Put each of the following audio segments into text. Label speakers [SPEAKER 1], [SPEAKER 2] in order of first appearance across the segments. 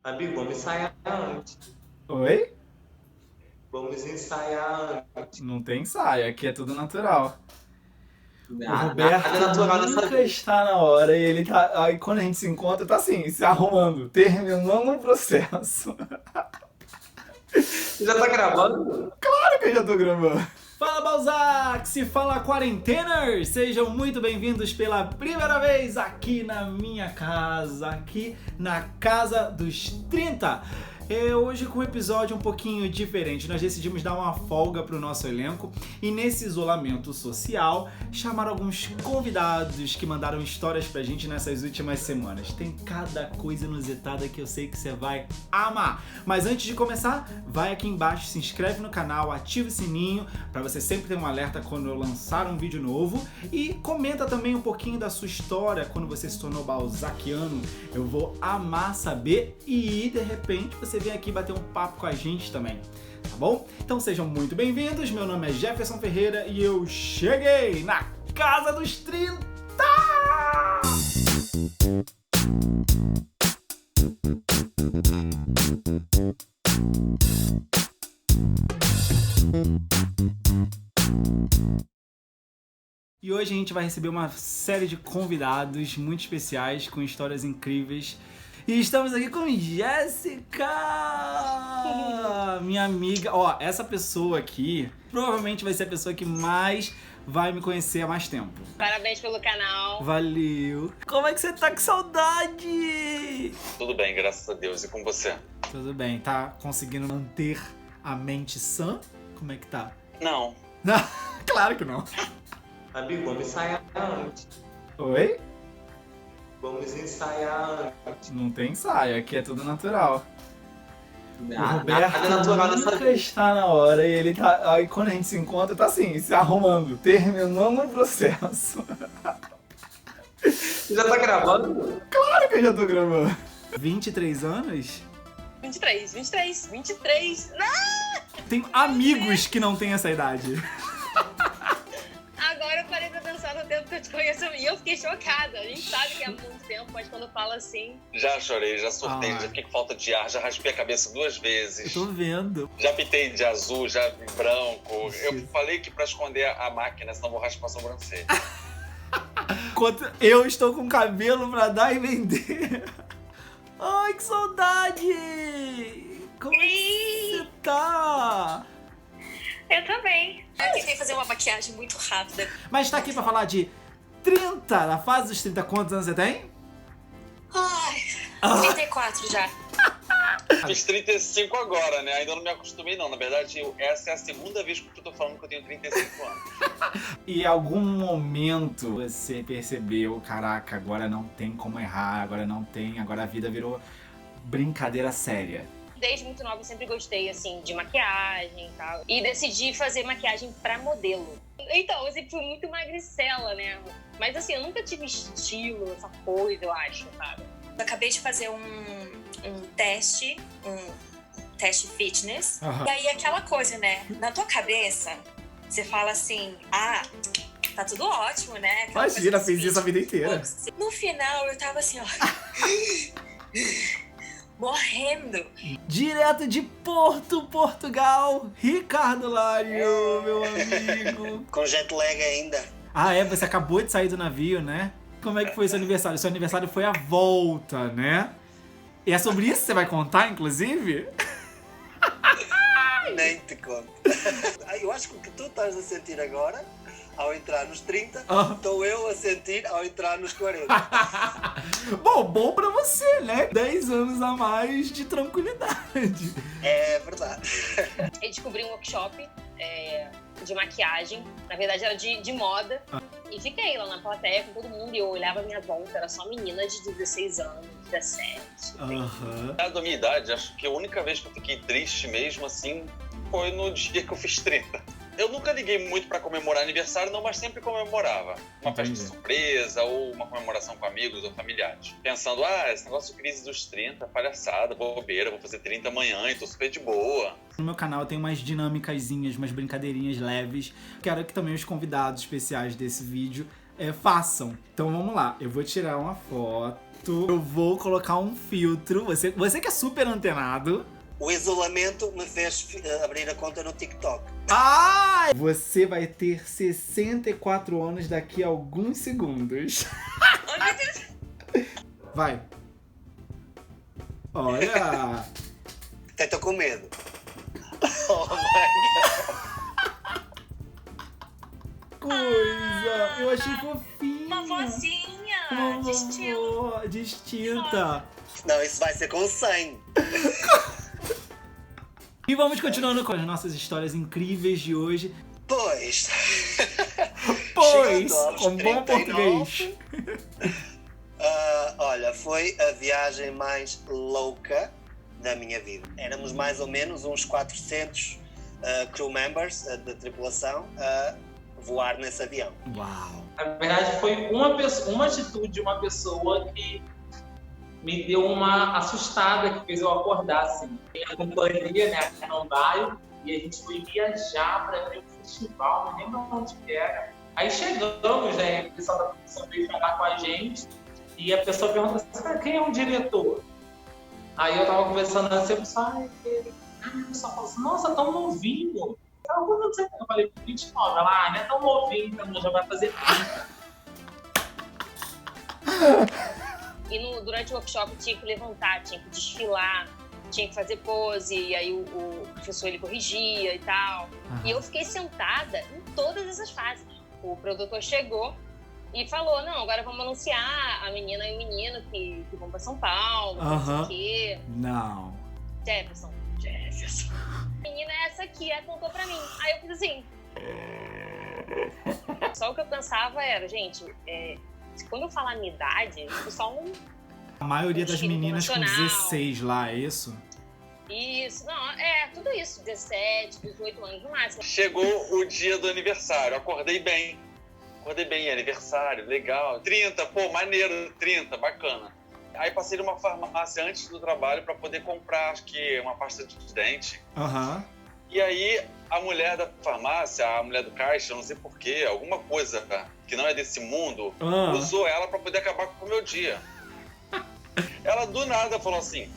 [SPEAKER 1] Amigo, vamos ensaiar antes.
[SPEAKER 2] Oi?
[SPEAKER 1] Vamos ensaiar antes.
[SPEAKER 2] Não tem ensaio, aqui é tudo natural. O
[SPEAKER 1] Nada é
[SPEAKER 2] Roberto
[SPEAKER 1] natural nessa
[SPEAKER 2] nunca
[SPEAKER 1] vida.
[SPEAKER 2] está na hora e ele tá. Aí quando a gente se encontra, tá assim, se arrumando, terminando o processo.
[SPEAKER 1] Você já tá gravando?
[SPEAKER 2] Claro que eu já tô gravando. Fala Balzac, se fala quarenteners! Sejam muito bem-vindos pela primeira vez aqui na minha casa, aqui na Casa dos 30. Hoje com um episódio um pouquinho diferente, nós decidimos dar uma folga pro nosso elenco e nesse isolamento social chamar alguns convidados que mandaram histórias pra gente nessas últimas semanas. Tem cada coisa inusitada que eu sei que você vai amar. Mas antes de começar, vai aqui embaixo, se inscreve no canal, ativa o sininho pra você sempre ter um alerta quando eu lançar um vídeo novo e comenta também um pouquinho da sua história quando você se tornou balzaquiano. Eu vou amar saber e de repente você vem aqui bater um papo com a gente também, tá bom? Então sejam muito bem-vindos, meu nome é Jefferson Ferreira e eu cheguei na Casa dos 30! E hoje a gente vai receber uma série de convidados muito especiais, com histórias incríveis. E estamos aqui com Jéssica! Minha amiga. Ó, essa pessoa aqui provavelmente vai ser a pessoa que mais vai me conhecer há mais tempo.
[SPEAKER 3] Parabéns pelo canal.
[SPEAKER 2] Valeu! Como é que você tá? Com saudade!
[SPEAKER 4] Tudo bem, graças a Deus. E com você?
[SPEAKER 2] Tudo bem, tá conseguindo manter a mente sã? Como é que tá?
[SPEAKER 4] Não.
[SPEAKER 2] Claro que não.
[SPEAKER 1] Amigo, vamos ensaiar antes.
[SPEAKER 2] Oi?
[SPEAKER 1] Vamos ensaiar antes.
[SPEAKER 2] Não tem ensaio, aqui é tudo natural. O
[SPEAKER 1] Nada é
[SPEAKER 2] Roberto
[SPEAKER 1] natural nessa
[SPEAKER 2] nunca
[SPEAKER 1] vida.
[SPEAKER 2] está na hora e ele tá. Aí quando a gente se encontra, tá assim, se arrumando, terminando o processo.
[SPEAKER 1] Você já tá gravando?
[SPEAKER 2] Claro que eu já tô gravando. 23 anos?
[SPEAKER 3] 23.
[SPEAKER 2] Tenho amigos que não têm essa idade.
[SPEAKER 3] Agora eu parei pra pensar no tempo que eu te conheço e eu fiquei chocada. A gente sabe que é muito tempo, mas quando fala assim...
[SPEAKER 4] Já chorei, já surtei,
[SPEAKER 2] Ah.
[SPEAKER 4] já fiquei com falta de ar, já raspei a cabeça 2
[SPEAKER 2] Eu
[SPEAKER 4] vezes.
[SPEAKER 2] tô vendo.
[SPEAKER 4] Já pintei de azul, já em branco.
[SPEAKER 2] Isso.
[SPEAKER 4] Eu falei que pra esconder a máquina, senão vou raspar a sobrancelha.
[SPEAKER 2] Enquanto eu estou com cabelo pra dar e vender. Ai, que saudade! Como é que você tá?
[SPEAKER 3] Eu também. Eu tentei fazer uma maquiagem muito rápida.
[SPEAKER 2] Mas tá aqui pra falar de 30, na fase dos 30, quantos anos você tem?
[SPEAKER 3] Ai, 34 já.
[SPEAKER 4] Fiz 35 agora, né? Ainda não me acostumei, não. Na verdade, essa é a segunda vez que eu tô falando que eu tenho 35 anos.
[SPEAKER 2] E em algum momento você percebeu, caraca, agora não tem como errar, agora a vida virou brincadeira séria.
[SPEAKER 3] Desde muito nova eu sempre gostei, assim, de maquiagem e tal. E decidi fazer maquiagem pra modelo. Então, eu sempre fui muito magricela, né? Mas assim, eu nunca tive estilo, essa coisa, eu acho, sabe?
[SPEAKER 5] Eu acabei de fazer um teste fitness.
[SPEAKER 2] Aham.
[SPEAKER 5] E aí aquela coisa, né? Na tua cabeça, você fala assim, tá tudo ótimo, né? Aquela
[SPEAKER 2] Imagina,
[SPEAKER 5] coisa
[SPEAKER 2] fiz
[SPEAKER 5] dos
[SPEAKER 2] isso a vida inteira.
[SPEAKER 5] fitness. No final, eu tava assim, ó... morrendo.
[SPEAKER 2] Direto de Porto, Portugal, Ricardo Lário, meu amigo.
[SPEAKER 6] Com jet lag ainda.
[SPEAKER 2] Ah, é? Você acabou de sair do navio, né? Como é que foi seu aniversário? Seu aniversário foi a volta, né? E é sobre isso que você vai contar, inclusive?
[SPEAKER 6] Nem te conto. Eu acho que o que tu estás a sentir agora, ao entrar nos 30,
[SPEAKER 2] Ah.
[SPEAKER 6] estou eu a sentir ao entrar nos 40.
[SPEAKER 2] Bom pra você, né? 10 anos a mais de tranquilidade.
[SPEAKER 6] É verdade.
[SPEAKER 3] Eu descobri um workshop de maquiagem. Na verdade, era de moda. E fiquei lá na plateia com todo mundo. E eu olhava a minha volta, era só meninas de 16 anos, 17.
[SPEAKER 2] Aham.
[SPEAKER 4] Da minha idade, acho que a única vez que eu fiquei triste mesmo, assim, foi no dia que eu fiz 30. Eu nunca liguei muito pra comemorar aniversário, não, mas sempre comemorava. Uma festa
[SPEAKER 2] Entendi.
[SPEAKER 4] surpresa ou uma comemoração com amigos ou familiares. Pensando, esse negócio de crise dos 30, palhaçada, bobeira, vou fazer 30 amanhã e tô super de boa.
[SPEAKER 2] No meu canal tem umas dinâmicazinhas, umas brincadeirinhas leves. Quero que também os convidados especiais desse vídeo façam. Então vamos lá, eu vou tirar uma foto Eu vou colocar um filtro. Você que é super antenado.
[SPEAKER 6] O isolamento me fez abrir a conta no TikTok.
[SPEAKER 2] Ah! Você vai ter 64 anos daqui a alguns segundos.
[SPEAKER 5] Ai, meu Deus.
[SPEAKER 2] Vai. Olha.
[SPEAKER 6] Até tô com medo. Oh my
[SPEAKER 2] Coisa. Eu achei fofinha.
[SPEAKER 5] Uma vozinha
[SPEAKER 2] Uma
[SPEAKER 5] de estilo.
[SPEAKER 2] vovó distinta.
[SPEAKER 6] God. Não, isso vai ser com 100.
[SPEAKER 2] E vamos continuando com as nossas histórias incríveis de hoje.
[SPEAKER 6] Pois.
[SPEAKER 2] Pois,
[SPEAKER 6] Chegando aos
[SPEAKER 2] com bom
[SPEAKER 6] 39,
[SPEAKER 2] português.
[SPEAKER 6] Olha, foi a viagem mais louca da minha vida. Éramos mais ou menos uns 400 crew members da tripulação a voar nesse avião.
[SPEAKER 2] Uau.
[SPEAKER 1] Na verdade, foi uma atitude de uma pessoa que me deu uma assustada, que fez eu acordar, assim. Tem a companhia, né, a Canambaio, e a gente foi viajar para ver um festival, não lembro onde que era. Aí chegamos, né, o pessoal da produção veio falar com a gente, e a pessoa perguntou assim, quem é o diretor? Aí eu tava conversando assim, o pessoal, o pessoal falou assim, nossa, tão novinho. Eu falei, 29, ela, não é tão novinho, então já vai fazer 30.
[SPEAKER 3] E durante o workshop tinha que levantar, tinha que desfilar, tinha que fazer pose, e aí o professor ele corrigia e tal. E eu fiquei sentada em todas essas fases. O produtor chegou e falou, não, agora vamos anunciar a menina e o menino que vão pra São Paulo, não sei o quê.
[SPEAKER 2] Não.
[SPEAKER 3] Jefferson. A menina é essa aqui, ela contou pra mim. Aí eu fiz assim. Só o que eu pensava era, gente, quando eu falar a minha idade, o pessoal não...
[SPEAKER 2] A maioria das
[SPEAKER 3] Ensino
[SPEAKER 2] meninas com
[SPEAKER 3] nacional.
[SPEAKER 2] 16 lá, é isso?
[SPEAKER 3] Isso, não, tudo isso, 17, 18 anos no máximo.
[SPEAKER 4] Chegou o dia do aniversário, acordei bem. Aniversário, legal. 30, pô, maneiro, 30, bacana. Aí passei numa farmácia antes do trabalho para poder comprar, acho que uma pasta de dente.
[SPEAKER 2] Aham.
[SPEAKER 4] E aí a mulher da farmácia, a mulher do caixa, não sei porquê, alguma coisa que não é desse mundo, usou ela para poder acabar com o meu dia. Ela do nada falou assim,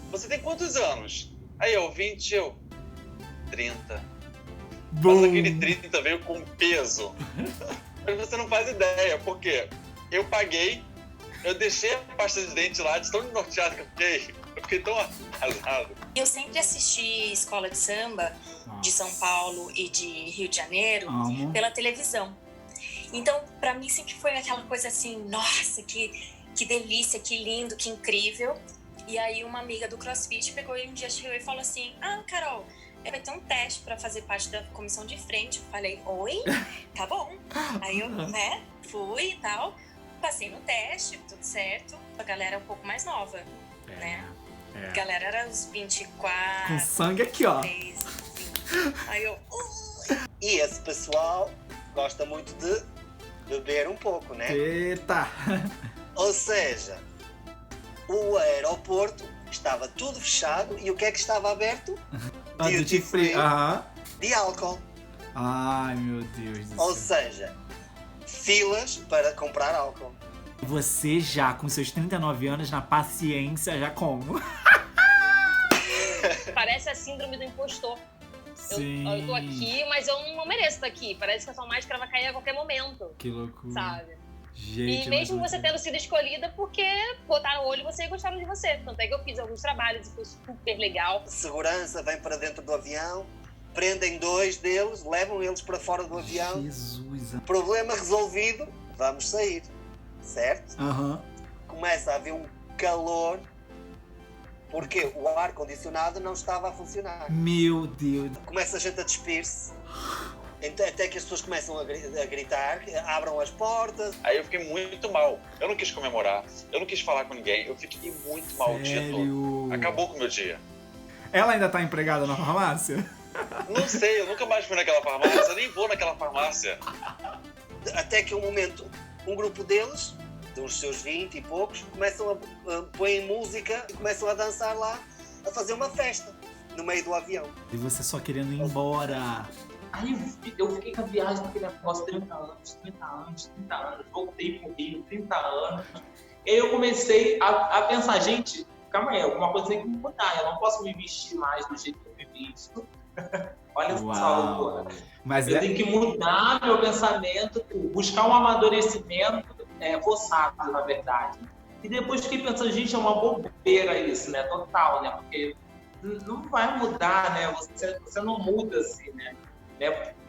[SPEAKER 4] você tem quantos anos? Aí eu, 20, 30. Mas aquele 30 veio com peso. Mas você não faz ideia, porque eu paguei, eu deixei a pasta de dente lá, de tão desnorteado que eu fiquei tão arrasado.
[SPEAKER 5] Eu sempre assisti escola de samba de São Paulo e de Rio de Janeiro pela televisão. Então, pra mim sempre foi aquela coisa assim, nossa, que delícia, que lindo, que incrível. E aí uma amiga do CrossFit pegou e um dia chegou e falou assim, Carol, vai ter um teste pra fazer parte da comissão de frente. Eu falei, oi? Tá bom. Aí eu, fui e tal. Passei no teste, tudo certo. A galera é um pouco mais nova, né? A galera era uns 24.
[SPEAKER 2] Com sangue aqui, ó.
[SPEAKER 5] 23, 20. Aí eu...
[SPEAKER 6] E esse pessoal gosta muito de beber um pouco, né?
[SPEAKER 2] Eita!
[SPEAKER 6] Ou seja, o aeroporto estava tudo fechado e o que é que estava aberto?
[SPEAKER 2] Duty free.
[SPEAKER 6] De álcool.
[SPEAKER 2] Ai, meu Deus do
[SPEAKER 6] Ou
[SPEAKER 2] céu.
[SPEAKER 6] seja, filas para comprar álcool.
[SPEAKER 2] Você já, com seus 39 anos, na paciência, já como?
[SPEAKER 3] Parece a síndrome do impostor.
[SPEAKER 2] Sim.
[SPEAKER 3] Eu tô aqui, mas eu não mereço estar aqui. Parece que a sua máscara vai cair a qualquer momento.
[SPEAKER 2] Que loucura.
[SPEAKER 3] Sabe?
[SPEAKER 2] Gente,
[SPEAKER 3] e mesmo você tendo sido escolhida porque botaram o olho em você e gostaram de você. Tanto é que eu fiz alguns trabalhos e foi super legal.
[SPEAKER 6] Segurança vem para dentro do avião, prendem 2 deles, levam eles para fora do avião.
[SPEAKER 2] Jesus.
[SPEAKER 6] Problema resolvido, vamos sair, certo?
[SPEAKER 2] Aham.
[SPEAKER 6] Começa a haver um calor porque o ar-condicionado não estava a funcionar.
[SPEAKER 2] Meu Deus.
[SPEAKER 6] Começa a gente a despir-se, então, até que as pessoas começam a gritar, abram as portas.
[SPEAKER 4] Aí eu fiquei muito mal. Eu não quis comemorar, eu não quis falar com ninguém. Eu fiquei muito mal o dia todo.
[SPEAKER 2] Sério?
[SPEAKER 4] Acabou com o meu dia.
[SPEAKER 2] Ela ainda tá empregada na farmácia?
[SPEAKER 4] Não sei, eu nunca mais fui naquela farmácia, nem vou naquela farmácia.
[SPEAKER 6] Até que um momento, um grupo deles, de uns seus 20 e poucos, começam a pôr música e começam a dançar lá, a fazer uma festa no meio do avião.
[SPEAKER 2] E você só querendo ir embora.
[SPEAKER 1] Aí eu fiquei com a viagem naquele negócio 30 anos. Voltei pro Rio, 30 anos. E aí eu comecei a pensar, gente, calma aí, alguma coisa tem que mudar. Eu não posso me vestir mais do jeito que eu me visto. Olha só,
[SPEAKER 2] mas
[SPEAKER 1] eu tenho que mudar meu pensamento, buscar um amadurecimento forçado, na verdade. E depois fiquei pensando, gente, é uma bobeira isso, né? Total, né? Porque não vai mudar, né? Você não muda assim, né?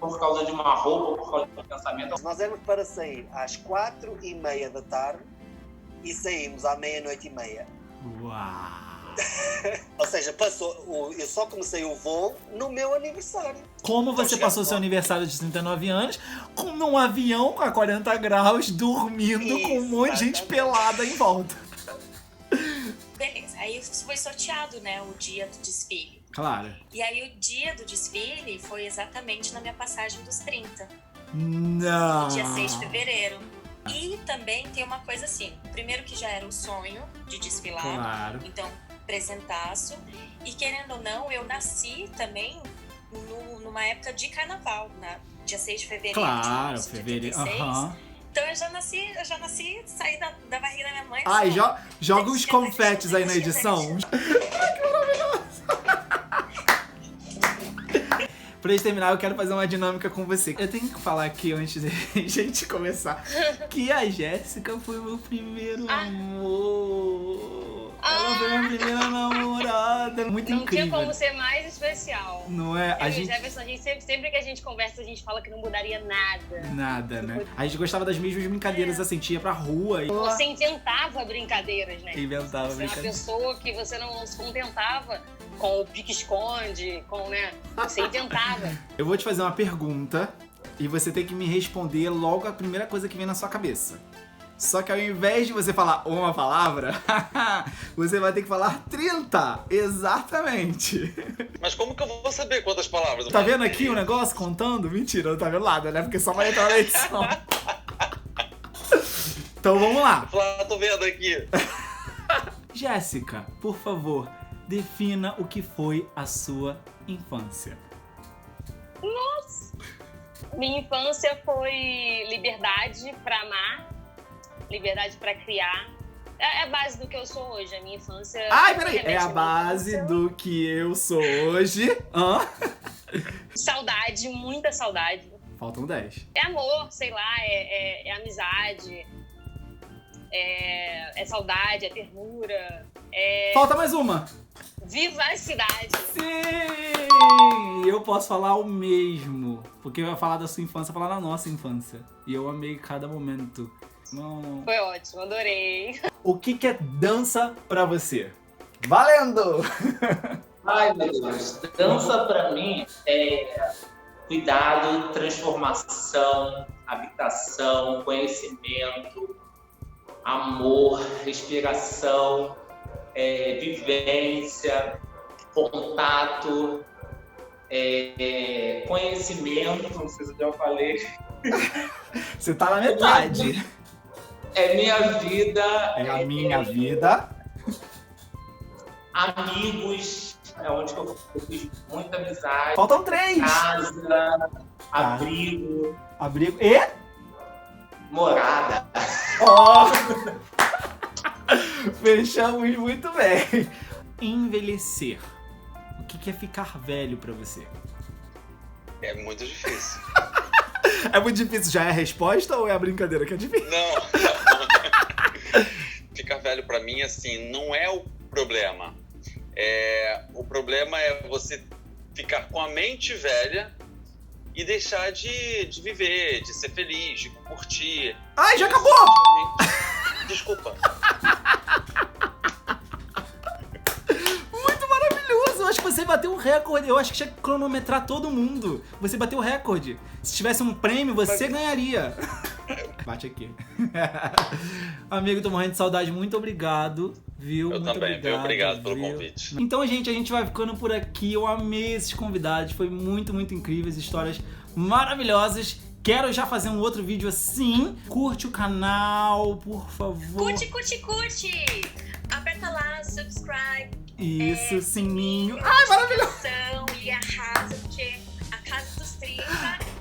[SPEAKER 1] Por causa de uma roupa, por causa de um pensamento.
[SPEAKER 6] Nós éramos para sair às 4h30 da tarde e saímos à 00:30.
[SPEAKER 2] Uau!
[SPEAKER 6] Ou seja, eu só comecei o voo no meu aniversário.
[SPEAKER 2] Como você passou seu aniversário de 39 anos num avião a 40 graus, dormindo com um monte de gente pelada em volta?
[SPEAKER 5] Beleza, aí foi sorteado, né, o dia do desfile.
[SPEAKER 2] Claro.
[SPEAKER 5] E aí o dia do desfile foi exatamente na minha passagem dos 30.
[SPEAKER 2] Não!
[SPEAKER 5] No dia 6 de fevereiro. E também tem uma coisa assim, primeiro que já era um sonho de desfilar.
[SPEAKER 2] Claro.
[SPEAKER 5] Então, presentaço. E querendo ou não, eu nasci também numa época de carnaval, dia 6 de fevereiro.
[SPEAKER 2] Claro,
[SPEAKER 5] de
[SPEAKER 2] fevereiro.
[SPEAKER 5] 86. Então eu já nasci, saí da barriga da minha mãe.
[SPEAKER 2] Ai, joga uns confetes aí na edição. Ai, que maravilhoso! Pra gente terminar, eu quero fazer uma dinâmica com você. Eu tenho que falar aqui, antes de a gente começar, que a Jéssica foi o meu primeiro amor. Ela foi a minha primeira namorada. Muito incrível.
[SPEAKER 3] Não tinha como ser mais especial.
[SPEAKER 2] Não é?
[SPEAKER 3] A gente sempre que a gente conversa, a gente fala que não mudaria nada.
[SPEAKER 2] Nada, né? A gente gostava das mesmas brincadeiras, assim, tinha pra rua.
[SPEAKER 3] Você inventava brincadeiras, né?
[SPEAKER 2] Inventava
[SPEAKER 3] brincadeiras. Você é uma pessoa que você não se contentava com o pique-esconde, né? Você inventava.
[SPEAKER 2] Eu vou te fazer uma pergunta e você tem que me responder logo a primeira coisa que vem na sua cabeça. Só que ao invés de você falar uma palavra, você vai ter que falar 30. Exatamente.
[SPEAKER 4] Mas como que eu vou saber quantas palavras?
[SPEAKER 2] Tá vendo aqui o negócio contando? Mentira, não tá vendo nada, né? Porque só vai entrar na edição. Então vamos lá.
[SPEAKER 4] Tô vendo aqui.
[SPEAKER 2] Jéssica, por favor, defina o que foi a sua infância.
[SPEAKER 3] Nossa! Minha infância foi liberdade pra amar, liberdade pra criar. É a base do que eu sou hoje. A minha infância...
[SPEAKER 2] Ai, peraí. É a base do que eu sou hoje.
[SPEAKER 3] Saudade, muita saudade.
[SPEAKER 2] Faltam 10.
[SPEAKER 3] É amor, sei lá, é amizade, é saudade, é ternura.
[SPEAKER 2] Falta mais uma.
[SPEAKER 3] Vivacidade.
[SPEAKER 2] Sim! Eu posso falar o mesmo. Porque eu ia falar da sua infância, falar da nossa infância. E eu amei cada momento. Não.
[SPEAKER 3] Foi ótimo, adorei.
[SPEAKER 2] O que é dança pra você? Valendo!
[SPEAKER 1] Ai, meu Deus. Dança pra mim é cuidado, transformação, habitação, conhecimento, amor, respiração, vivência, contato, conhecimento, não sei se eu já falei.
[SPEAKER 2] Você tá na metade.
[SPEAKER 1] É minha vida.
[SPEAKER 2] É a minha vida.
[SPEAKER 1] Amigos, é onde eu fiz muita amizade.
[SPEAKER 2] Faltam 3.
[SPEAKER 1] Casa, abrigo.
[SPEAKER 2] Abrigo e?
[SPEAKER 1] Morada.
[SPEAKER 2] Ó! Fechamos muito bem. Envelhecer. O que é ficar velho pra você?
[SPEAKER 4] É muito difícil.
[SPEAKER 2] É muito difícil. Já é a resposta ou é a brincadeira que é difícil?
[SPEAKER 4] Não. Ficar velho pra mim, assim, não é o problema. O problema é você ficar com a mente velha e deixar de viver, de ser feliz, de curtir.
[SPEAKER 2] Ai, já acabou!
[SPEAKER 4] Desculpa.
[SPEAKER 2] Muito maravilhoso! Eu acho que você bateu um recorde. Eu acho que tinha que cronometrar todo mundo. Você bateu o recorde. Se tivesse um prêmio, você ganharia. Bate aqui. Amigo, tô morrendo de saudade. Muito obrigado, viu?
[SPEAKER 4] Eu
[SPEAKER 2] muito
[SPEAKER 4] também,
[SPEAKER 2] obrigado,
[SPEAKER 4] obrigado pelo convite.
[SPEAKER 2] Então, gente, a gente vai ficando por aqui. Eu amei esses convidados. Foi muito, muito incrível. As histórias maravilhosas. Quero já fazer um outro vídeo assim. Curte o canal, por favor.
[SPEAKER 5] Curte! Aperta lá, subscribe.
[SPEAKER 2] Isso, sininho. Ai, maravilhoso!
[SPEAKER 5] E arrasa, porque a Casa dos 30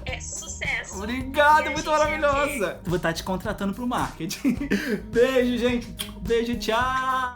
[SPEAKER 5] é sucesso.
[SPEAKER 2] Obrigado, muito maravilhosa. Vou estar te contratando pro marketing. Beijo, gente. Beijo, tchau.